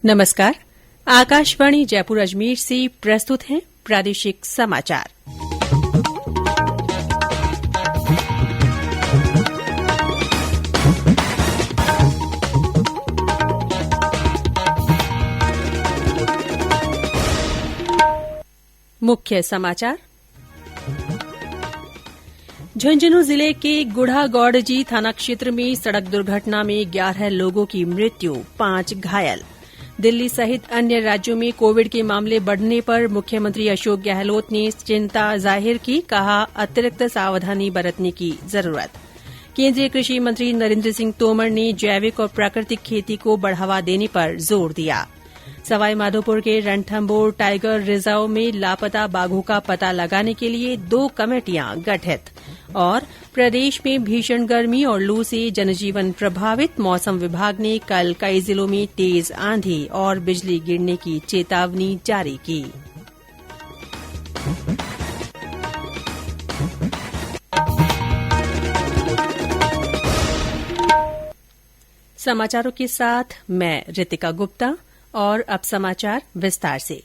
नमस्कार। आकाशवाणी जयपुर अजमेर से प्रस्तुत हैं प्रादेशिक समाचार। मुख्य समाचार। झुंझुनू जिले के गुढ़ागौड़जी थाना क्षेत्र में सड़क दुर्घटना में 11 लोगों की मृत्यु, 5 घायल। दिल्ली सहित अन्य राज्यों में कोविड के मामले बढ़ने पर मुख्यमंत्री अशोक गहलोत ने चिंता जाहिर की, कहा अतिरिक्त सावधानी बरतने की जरूरत। केंद्रीय कृषि मंत्री नरेंद्र सिंह तोमर ने जैविक और प्राकृतिक खेती को बढ़ावा देने पर जोर दिया। सवाईमाधोपुर के रणथंभौर टाइगर रिजर्व में लापता बाघों का पता लगाने के लिए 2 कमेटियां गठित। और प्रदेश में भीषण गर्मी और लू से जनजीवन प्रभावित, मौसम विभाग ने कल कई जिलों में तेज आंधी और बिजली गिरने की चेतावनी जारी की। समाचारों के साथ मैं रितिका गुप्ता और अब समाचार विस्तार से।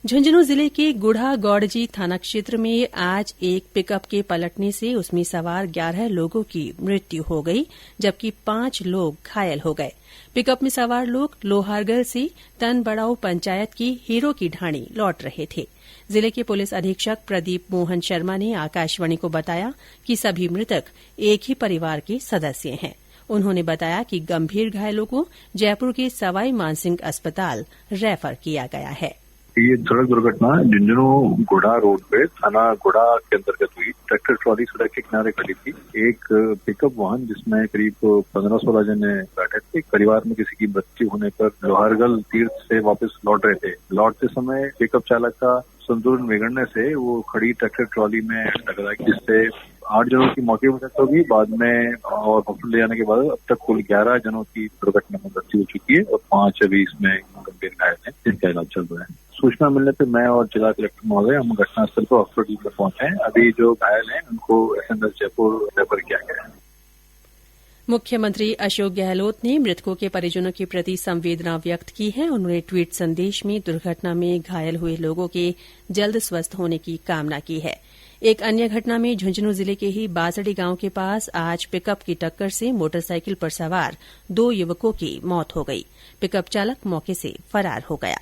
झुंझुनू जिले के गुढ़ागौड़जी थाना क्षेत्र में आज एक पिकअप के पलटने से उसमें सवार 11 लोगों की मृत्यु हो गई, जबकि 5 लोग घायल हो गए। पिकअप में सवार लोग लोहारगढ़ से तनबड़ाऊ पंचायत की हीरो की ढाणी लौट रहे थे। जिले के पुलिस अधीक्षक प्रदीप मोहन शर्मा ने आकाशवाणी को बताया कि सभी मृतक एक ही परिवार के सदस्य हैं। उन्होंने बताया कि गंभीर घायलों को जयपुर के सवाई मानसिंह अस्पताल रेफर किया गया है। ये सड़क दुर्घटना झुंझुनू गुढ़ा रोड पे थाना गुढ़ा के अंतर्गत हुई। ट्रैक्टर ट्रॉली सड़क के किनारे खड़ी थी। एक पिकअप वाहन जिसमें करीब 15-16 जने बैठे थे। परिवार में किसी की मृत्यु होने पर लोहारगढ़ तीर्थ से वापस लौट रहे थे। लौटते समय पिकअप चालक का संतुलन बिगड़ने से वो खड़ी ट्रैक्टर ट्रॉली में टकरा, जिससे 8 जनों की मौके पर डेथ होगी। बाद में और हॉस्पिटल ले जाने के बाद अब तक कुल 11 जनों की दुर्घटना में मृत्यु हो चुकी है और 5 अभी इसमें गंभीर घायल हैं, जिनका इलाज चल रहा है। सूचना मिलने पर मैं और जिला कलेक्टर महोदय हम घटनास्थल पर हॉस्पिटल पर पहुंचे हैं। अभी जो घायल हैं उनको एसएमएस जयपुर रेफर किया गया है। मुख्यमंत्री अशोक गहलोत ने मृतकों के परिजनों के प्रति संवेदना व्यक्त की है। उन्होंने ट्वीट संदेश में दुर्घटना में घायल हुए लोगों के जल्द स्वस्थ होने की कामना की है। एक अन्य घटना में झुंझुनू जिले के ही बासड़ी गांव के पास आज पिकअप की टक्कर से मोटरसाइकिल पर सवार 2 युवकों की मौत हो गई। पिकअप चालक मौके से फरार हो गया।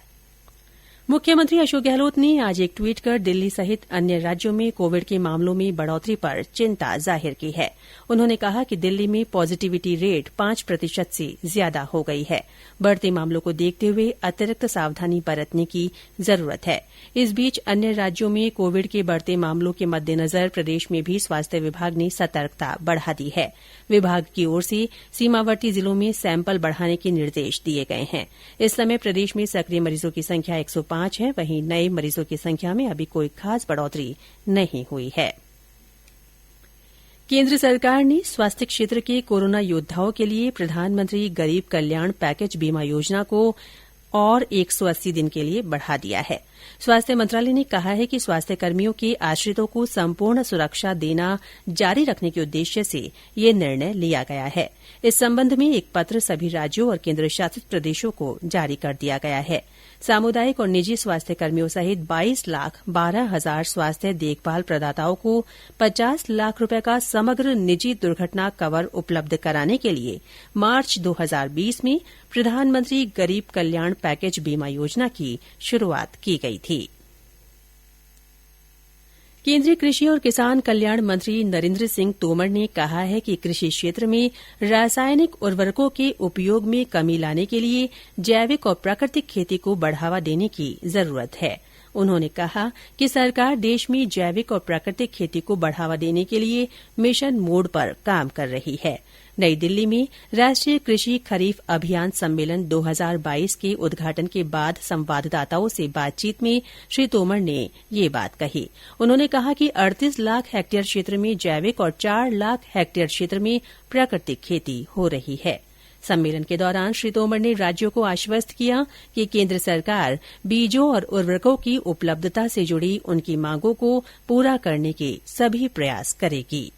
मुख्यमंत्री अशोक गहलोत ने आज एक ट्वीट कर दिल्ली सहित अन्य राज्यों में कोविड के मामलों में बढ़ोतरी पर चिंता जाहिर की है। उन्होंने कहा कि दिल्ली में पॉजिटिविटी रेट 5% से ज्यादा हो गई है। बढ़ते मामलों को देखते हुए अतिरिक्त सावधानी बरतने की जरूरत है। इस बीच अन्य राज्यों में कोविड के बढ़ते मामलों के मद्देनजर प्रदेश में भी स्वास्थ्य विभाग ने सतर्कता बढ़ा दी है। विभाग की ओर से सीमावर्ती जिलों में सैंपल बढ़ाने के निर्देश दिए गए हैं। इस समय प्रदेश में सक्रिय मरीजों की संख्या 105 है। वहीं नए मरीजों की संख्या में अभी कोई खास बढ़ोतरी नहीं हुई है। केंद्र सरकार ने स्वास्थ्य क्षेत्र के कोरोना योद्धाओं के लिए प्रधानमंत्री गरीब कल्याण पैकेज बीमा योजना को और 180 दिन के लिए बढ़ा दिया है। स्वास्थ्य मंत्रालय ने कहा है कि स्वास्थ्य कर्मियों के आश्रितों को संपूर्ण सुरक्षा देना जारी रखने के उद्देश्य से यह निर्णय लिया गया है। इस संबंध में एक पत्र सभी राज्यों और केंद्र शासित प्रदेशों को जारी कर दिया गया है। सामुदायिक और निजी स्वास्थ्य कर्मियों सहित 22,12,000 स्वास्थ्य देखभाल प्रदाताओं को 50 लाख रुपए का समग्र निजी दुर्घटना कवर उपलब्ध कराने के लिए मार्च 2020 में प्रधानमंत्री गरीब कल्याण पैकेज बीमा योजना की शुरुआत की गई थी। केंद्रीय कृषि और किसान कल्याण मंत्री नरेंद्र सिंह तोमर ने कहा है कि कृषि क्षेत्र में रासायनिक उर्वरकों के उपयोग में कमी लाने के लिए जैविक और प्राकृतिक खेती को बढ़ावा देने की जरूरत है। उन्होंने कहा कि सरकार देश में जैविक और प्राकृतिक खेती को बढ़ावा देने के लिए मिशन मोड पर काम कर रही है। नई दिल्ली में राष्ट्रीय कृषि खरीफ अभियान सम्मेलन 2022 के उद्घाटन के बाद संवाददाताओं से बातचीत में श्री तोमर ने ये बात कही। उन्होंने कहा कि 38 लाख हेक्टेयर क्षेत्र में जैविक और 4 लाख हेक्टेयर क्षेत्र में प्राकृतिक खेती हो रही है। सम्मेलन के दौरान श्री तोमर ने राज्यों को आश्वस्त किया कि केंद्र सरकार बीजों और उर्वरकों की उपलब्धता से जुड़ी उनकी मांगों को पूरा करने के सभी प्रयास करेगी।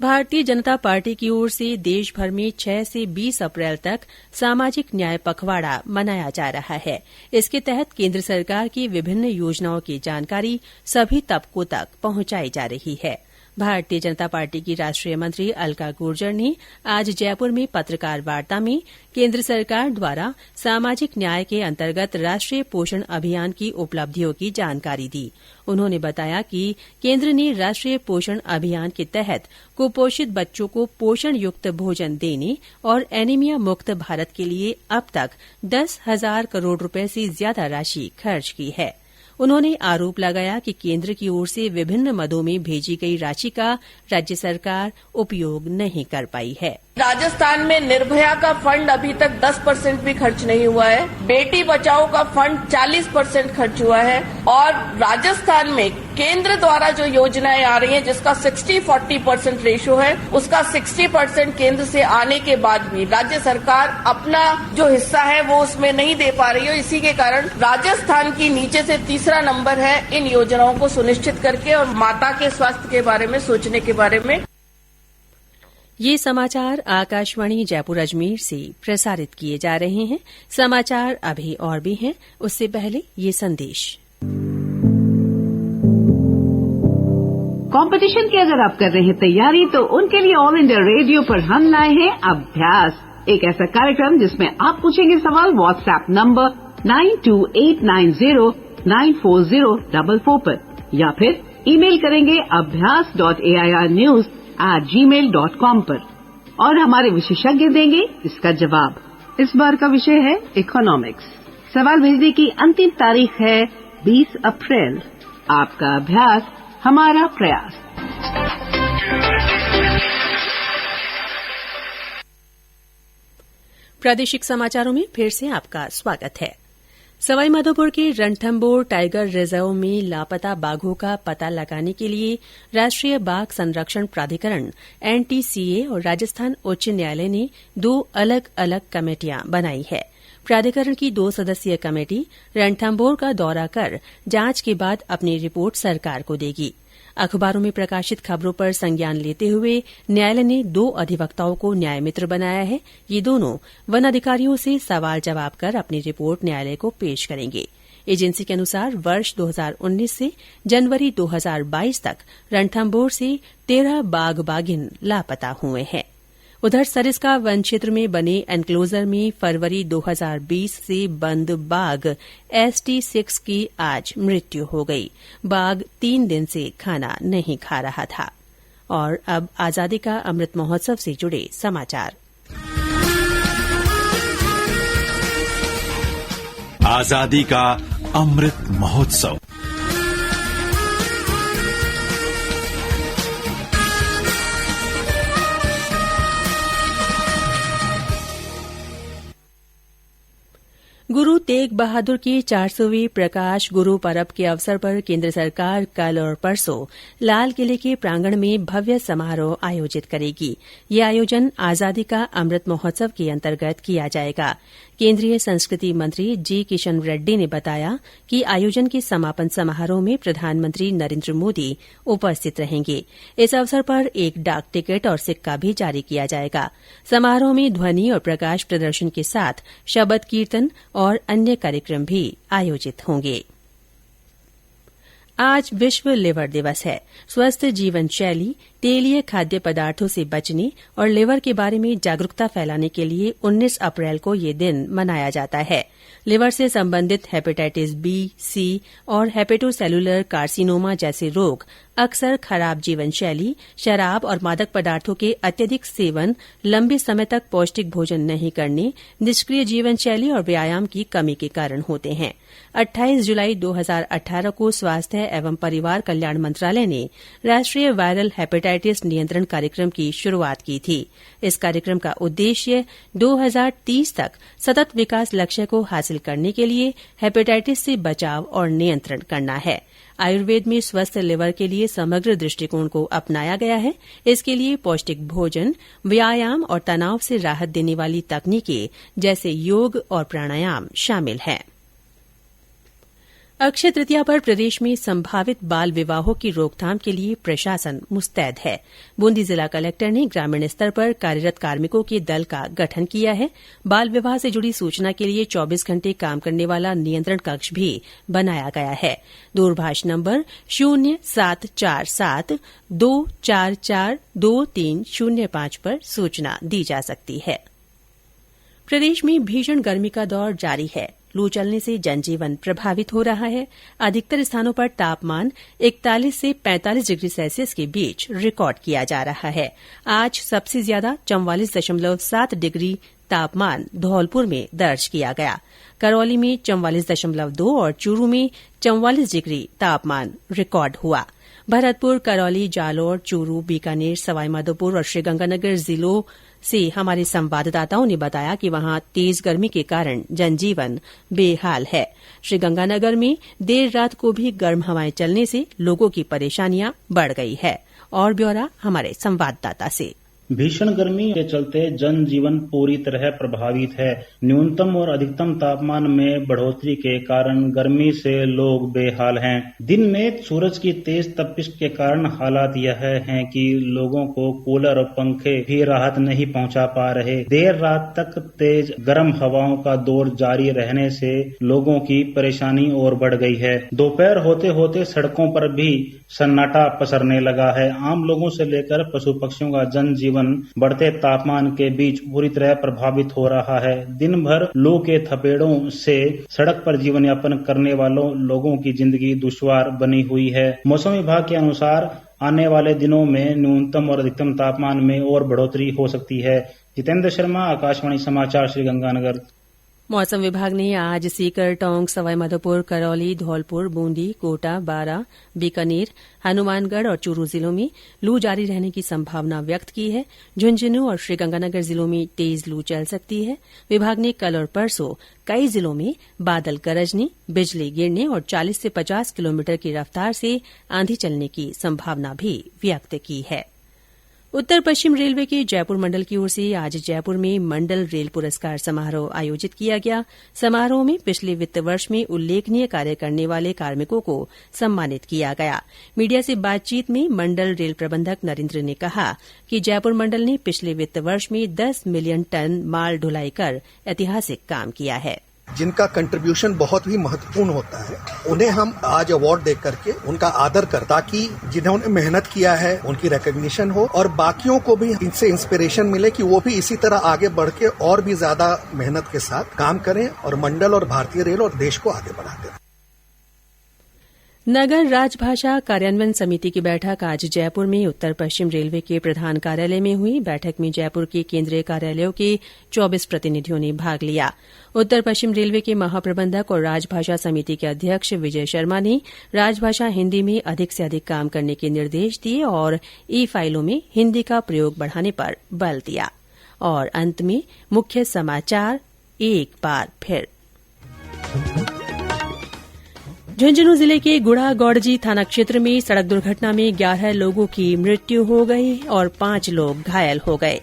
भारतीय जनता पार्टी की ओर से देश भर में 6 से 20 अप्रैल तक सामाजिक न्याय पखवाड़ा मनाया जा रहा है। इसके तहत केंद्र सरकार की विभिन्न योजनाओं की जानकारी सभी तबकों तक पहुंचाई जा रही है। भारतीय जनता पार्टी की राष्ट्रीय मंत्री अलका गुर्जर ने आज जयपुर में पत्रकार वार्ता में केंद्र सरकार द्वारा सामाजिक न्याय के अंतर्गत राष्ट्रीय पोषण अभियान की उपलब्धियों की जानकारी दी। उन्होंने बताया कि केंद्र ने राष्ट्रीय पोषण अभियान के तहत कुपोषित बच्चों को पोषण युक्त भोजन देने और एनीमिया मुक्त भारत के लिए अब तक 10,000 करोड़ रुपए से ज्यादा राशि खर्च की है। उन्होंने आरोप लगाया कि केंद्र की ओर से विभिन्न मदों में भेजी गई राशि का राज्य सरकार उपयोग नहीं कर पाई है। राजस्थान में निर्भया का फंड अभी तक 10% भी खर्च नहीं हुआ है। बेटी बचाओ का फंड 40% खर्च हुआ है और राजस्थान में केंद्र द्वारा जो योजनाएं आ रही हैं जिसका 60-40% रेशो है, उसका 60% केंद्र से आने के बाद भी राज्य सरकार अपना जो हिस्सा है वो उसमें नहीं दे पा रही है। इसी के कारण राजस्थान की नीचे से तीसरा नंबर है इन योजनाओं को सुनिश्चित करके और माता के स्वास्थ्य के बारे में सोचने के बारे में। ये समाचार आकाशवाणी जयपुर अजमेर से प्रसारित किए जा रहे हैं। समाचार अभी और भी हैं, उससे पहले ये संदेश। कंपटीशन की अगर आप कर रहे हैं तैयारी तो उनके लिए ऑल इंडिया रेडियो पर हम लाए हैं अभ्यास, एक ऐसा कार्यक्रम जिसमें आप पूछेंगे सवाल व्हाट्सएप नंबर 9289094044 पर या फिर ईमेल करेंगे abhyas.airnews@gmail.com पर और हमारे विशेषज्ञ देंगे इसका जवाब। इस बार का विषय है इकोनॉमिक्स। सवाल भेजने की अंतिम तारीख है 20 अप्रैल। आपका अभ्यास हमारा प्रयास। प्रादेशिक समाचारों में फिर से आपका स्वागत है। सवाईमाधोपुर के रणथंभौर टाइगर रिजर्व में लापता बाघों का पता लगाने के लिए राष्ट्रीय बाघ संरक्षण प्राधिकरण एनटीसीए और राजस्थान उच्च न्यायालय ने 2 अलग अलग कमेटियां बनाई है। प्राधिकरण की 2 सदस्यीय कमेटी रणथंभौर का दौरा कर जांच के बाद अपनी रिपोर्ट सरकार को देगी। अखबारों में प्रकाशित खबरों पर संज्ञान लेते हुए न्यायालय ने 2 अधिवक्ताओं को न्याय मित्र बनाया है। ये दोनों वन अधिकारियों से सवाल जवाब कर अपनी रिपोर्ट न्यायालय को पेश करेंगे। एजेंसी के अनुसार वर्ष 2019 से जनवरी 2022 तक रणथंभौर से 13 बाघ बाघिन लापता हुए हैं। उधर सरिस्का वन क्षेत्र में बने एनक्लोजर में फरवरी 2020 से बंद बाघ ST6 की आज मृत्यु हो गई। बाघ 3 दिन से खाना नहीं खा रहा था। और अब आजादी का अमृत महोत्सव से जुड़े समाचार। आजादी का अमृत महोत्सव। गुरु तेग बहादुर की 400वीं प्रकाश गुरु पर्व के अवसर पर केंद्र सरकार कल और परसों लाल किले के प्रांगण में भव्य समारोह आयोजित करेगी। यह आयोजन आजादी का अमृत महोत्सव के अंतर्गत किया जाएगा। केंद्रीय संस्कृति मंत्री जी किशन रेड्डी ने बताया कि आयोजन के समापन समारोह में प्रधानमंत्री नरेंद्र मोदी उपस्थित रहेंगे। इस अवसर पर एक डाक टिकट और सिक्का भी जारी किया जाएगा। समारोह में ध्वनि और प्रकाश प्रदर्शन के साथ शबद कीर्तन और अन्य कार्यक्रम भी आयोजित होंगे। आज विश्व लिवर दिवस है। स्वस्थ जीवन शैली, तेलीय खाद्य पदार्थों से बचने और लिवर के बारे में जागरूकता फैलाने के लिए 19 अप्रैल को यह दिन मनाया जाता है। लिवर से संबंधित हेपेटाइटिस बी, सी और हेपेटोसेलुलर कार्सिनोमा जैसे रोग अक्सर खराब जीवन शैली, शराब और मादक पदार्थों के अत्यधिक सेवन, लंबे समय तक पौष्टिक भोजन नहीं करने, निष्क्रिय जीवन शैली और व्यायाम की कमी के कारण होते हैं। 28 जुलाई 2018 को स्वास्थ्य एवं परिवार कल्याण मंत्रालय ने राष्ट्रीय वायरल हेपेटाइटिस नियंत्रण कार्यक्रम की शुरूआत की थी। इस कार्यक्रम का उद्देश्य 2030 तक सतत विकास लक्ष्य को हासिल करने के लिए हेपेटाइटिस से बचाव और नियंत्रण करना है। आयुर्वेद में स्वस्थ लिवर के लिए समग्र दृष्टिकोण को अपनाया गया है। इसके लिए पौष्टिक भोजन, व्यायाम और तनाव से राहत देने वाली तकनीकें जैसे योग और प्राणायाम शामिल हैं। अक्षय तृतीया पर प्रदेश में संभावित बाल विवाहों की रोकथाम के लिए प्रशासन मुस्तैद है। बूंदी जिला कलेक्टर ने ग्रामीण स्तर पर कार्यरत कार्मिकों के दल का गठन किया है। बाल विवाह से जुड़ी सूचना के लिए 24 घंटे काम करने वाला नियंत्रण कक्ष भी बनाया गया है। दूरभाष नंबर 074742442305 पर सूचना दी जा सकती है। प्रदेश में भीषण गर्मी का दौर जारी है। लू चलने से जनजीवन प्रभावित हो रहा है। अधिकतर स्थानों पर तापमान 41 से 45 डिग्री सेल्सियस के बीच रिकॉर्ड किया जा रहा है। आज सबसे ज्यादा 44.7 डिग्री तापमान धौलपुर में दर्ज किया गया। करौली में 44.2 और चूरू में 44 डिग्री तापमान रिकॉर्ड हुआ। भरतपुर, करौली, जालौर, चूरू, बीकानेर, सवाईमाधोपुर और श्रीगंगानगर जिलों से हमारे संवाददाताओं ने बताया कि वहां तेज गर्मी के कारण जनजीवन बेहाल है। श्रीगंगानगर में देर रात को भी गर्म हवाएं चलने से लोगों की परेशानियां बढ़ गई है। और ब्यौरा हमारे संवाददाता से। भीषण गर्मी के चलते जनजीवन पूरी तरह प्रभावित है। न्यूनतम और अधिकतम तापमान में बढ़ोतरी के कारण गर्मी से लोग बेहाल हैं। दिन में सूरज की तेज तपिश के कारण हालात यह हैं कि लोगों को कूलर और पंखे भी राहत नहीं पहुंचा पा रहे। देर रात तक तेज गर्म हवाओं का दौर जारी रहने से लोगों की परेशानी और बढ़ गई है। दोपहर होते होते सड़कों पर भी सन्नाटा पसरने लगा है। आम लोगों से लेकर पशु पक्षियों का जनजीवन बढ़ते तापमान के बीच बुरी तरह प्रभावित हो रहा है। दिन भर लू के थपेड़ों से सड़क पर जीवन यापन करने वालों लोगों की जिंदगी दुश्वार बनी हुई है। मौसम विभाग के अनुसार आने वाले दिनों में न्यूनतम और अधिकतम तापमान में और बढ़ोतरी हो सकती है। जितेंद्र शर्मा, आकाशवाणी समाचार, श्रीगंगानगर। मौसम विभाग ने आज सीकर, टोंक, सवाईमाधोपुर, करौली, धौलपुर, बूंदी, कोटा, बारां, बीकानेर, हनुमानगढ़ और चूरू जिलों में लू जारी रहने की संभावना व्यक्त की है। झुंझुनू और श्रीगंगानगर जिलों में तेज लू चल सकती है। विभाग ने कल और परसों कई जिलों में बादल गरजने, बिजली गिरने और 40 से 50 किलोमीटर की रफ्तार से आंधी चलने की संभावना भी व्यक्त की है। उत्तर पश्चिम रेलवे के जयपुर मंडल की ओर से आज जयपुर में मंडल रेल पुरस्कार समारोह आयोजित किया गया। समारोह में पिछले वित्त वर्ष में उल्लेखनीय कार्य करने वाले कार्मिकों को सम्मानित किया गया। मीडिया से बातचीत में मंडल रेल प्रबंधक नरेंद्र ने कहा कि जयपुर मंडल ने पिछले वित्त वर्ष में 10 मिलियन टन माल ढुलाई कर ऐतिहासिक काम किया है। जिनका कंट्रीब्यूशन बहुत ही महत्वपूर्ण होता है, उन्हें हम आज अवार्ड दे करके उनका आदर कर, ताकि जिन्होंने मेहनत किया है उनकी रिकॉग्निशन हो और बाकियों को भी इनसे इंस्पिरेशन मिले कि वो भी इसी तरह आगे बढ़ के और भी ज्यादा मेहनत के साथ काम करें और मंडल और भारतीय रेल और देश को आगे बढ़ाते रहें। नगर राजभाषा कार्यान्वयन समिति की बैठक आज जयपुर में उत्तर पश्चिम रेलवे के प्रधान कार्यालय में हुई। बैठक में जयपुर के केंद्रीय कार्यालयों के 24 प्रतिनिधियों ने भाग लिया। उत्तर पश्चिम रेलवे के महाप्रबंधक और राजभाषा समिति के अध्यक्ष विजय शर्मा ने राजभाषा हिन्दी में अधिक से अधिक काम करने के निर्देश दिए और ई फाइलों में हिन्दी का प्रयोग बढ़ाने पर बल दिया। और अंत में मुख्य समाचार एक बार फिर। झुंझुनू जिले के गुढ़ागौड़जी थाना क्षेत्र में सड़क दुर्घटना में 11 लोगों की मृत्यु हो गई और 5 लोग घायल हो गए।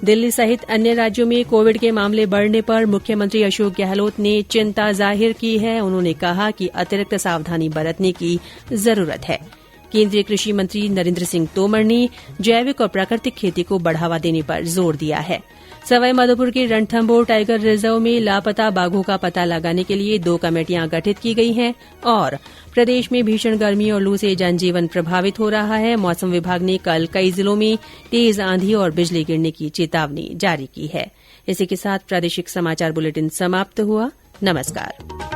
दिल्ली सहित अन्य राज्यों में कोविड के मामले बढ़ने पर मुख्यमंत्री अशोक गहलोत ने चिंता जाहिर की है। उन्होंने कहा कि अतिरिक्त सावधानी बरतने की जरूरत है। केंद्रीय कृषि मंत्री नरेंद्र सिंह तोमर ने जैविक और प्राकृतिक खेती को बढ़ावा देने पर जोर दिया है। सवाईमाधोपुर के रणथंभौर टाइगर रिजर्व में लापता बाघों का पता लगाने के लिए 2 कमेटियां गठित की गई हैं। और प्रदेश में भीषण गर्मी और लू से जनजीवन प्रभावित हो रहा है। मौसम विभाग ने कल कई जिलों में तेज आंधी और बिजली गिरने की चेतावनी जारी की है। इसी के साथ प्रादेशिक समाचार बुलेटिन समाप्त हुआ। नमस्कार।